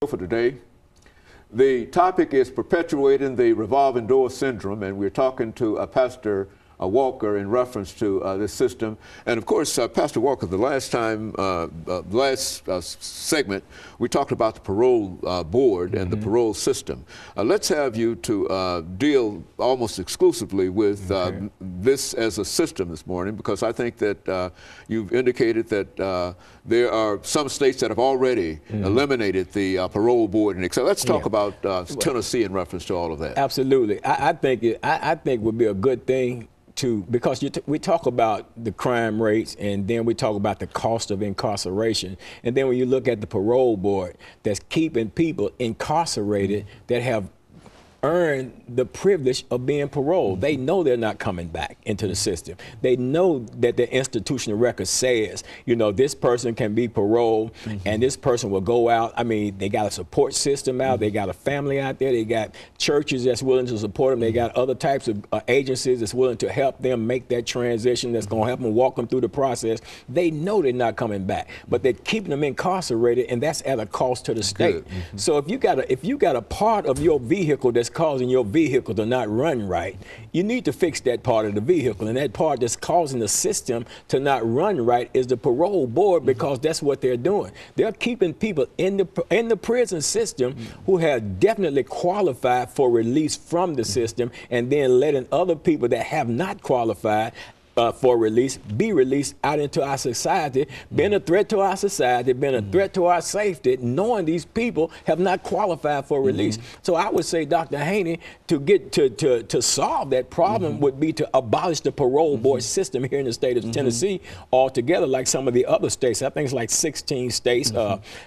For today. The topic is perpetuating the revolving door syndrome, and we're talking to Pastor Walker in reference to this system. And of course, Pastor Walker, the last time, segment, we talked about the parole board and the parole system. Let's have you to deal almost exclusively with this as a system this morning, because I think that you've indicated that there are some states that have already eliminated the parole board, and so let's talk about Tennessee in reference to all of that. Absolutely. I think it would be a good thing because we talk about the crime rates, and then we talk about the cost of incarceration. And then when you look at the parole board that's keeping people incarcerated that have earned the privilege of being paroled. They know they're not coming back into the system. They know that the institutional record says, you know, this person can be paroled and this person will go out. I mean, they got a support system out. They got a family out there. They got churches that's willing to support them. They got other types of agencies that's willing to help them make that transition, that's going to help them walk them through the process. They know they're not coming back, but they're keeping them incarcerated, and that's at a cost to the state. So if you got a part of your vehicle that's causing your vehicle to not run right, you need to fix that part of the vehicle, and that part that's causing the system to not run right is the parole board, because that's what they're doing. They're keeping people in the prison system who have definitely qualified for release from the system, and then letting other people that have not qualified for release be released out into our society, been a threat to our society, been a threat to our safety, knowing these people have not qualified for release. So I would say, Dr. Haney, to solve that problem would be to abolish the parole board system here in the state of Tennessee altogether, like some of the other states. I think it's like 16 states,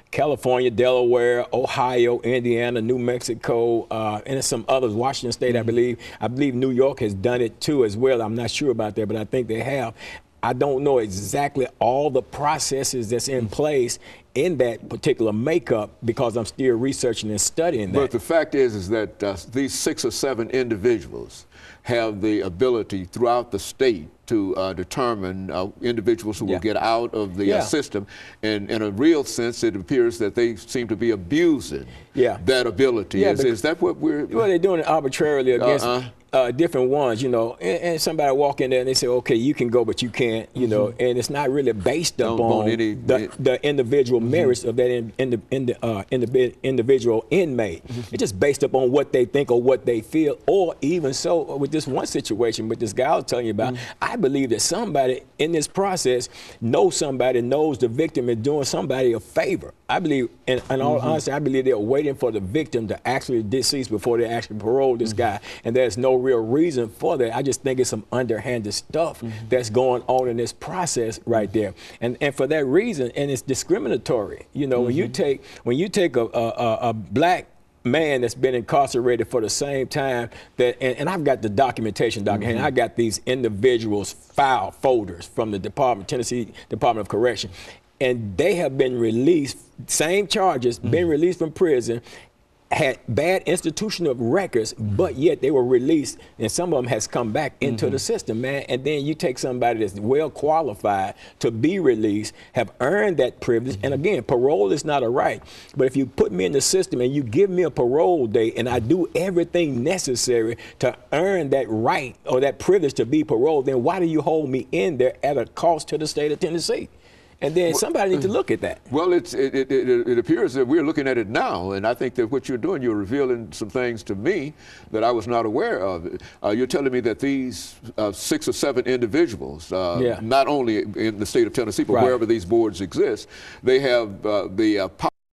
California, Delaware, Ohio, Indiana, New Mexico, and some others, Washington State, I believe. I believe New York has done it too as well. I'm not sure about that, but I think they have. I don't know exactly all the processes that's in place in that particular makeup, because I'm still researching and studying that. But the fact is that these 6 or 7 individuals have the ability throughout the state to determine individuals who will get out of the system. And in a real sense, it appears that they seem to be abusing that ability. Is that what we're... Well, they're doing it arbitrarily against different ones, you know, and somebody walk in there and they say, okay, you can go, but you can't, you know, and it's not really based upon the individual merits of that individual inmate. It's just based upon what they think or what they feel. Or even so, with this one situation with this guy I was telling you about, I believe that somebody in this process knows the victim is doing somebody a favor. I believe, in all honesty, I believe they're waiting for the victim to actually decease before they actually parole this guy, and there's no real reason for that. I just think it's some underhanded stuff that's going on in this process right there, and for that reason, and it's discriminatory. You know, when you take a black man that's been incarcerated for the same time that, and I've got the documentation, Dr. Haney, I got these individuals' file folders from the Tennessee Department of Correction, and they have been released, same charges, been released from prison, had bad institutional records, but yet they were released, and some of them has come back into the system, man. And then you take somebody that's well qualified to be released, have earned that privilege, and again, parole is not a right, but if you put me in the system and you give me a parole date and I do everything necessary to earn that right or that privilege to be paroled, then why do you hold me in there at a cost to the state of Tennessee? And then somebody needs to look at that. Well, it appears that we're looking at it now, and I think that what you're doing, you're revealing some things to me that I was not aware of. You're telling me that these 6 or 7 individuals, not only in the state of Tennessee, but wherever these boards exist, they have the power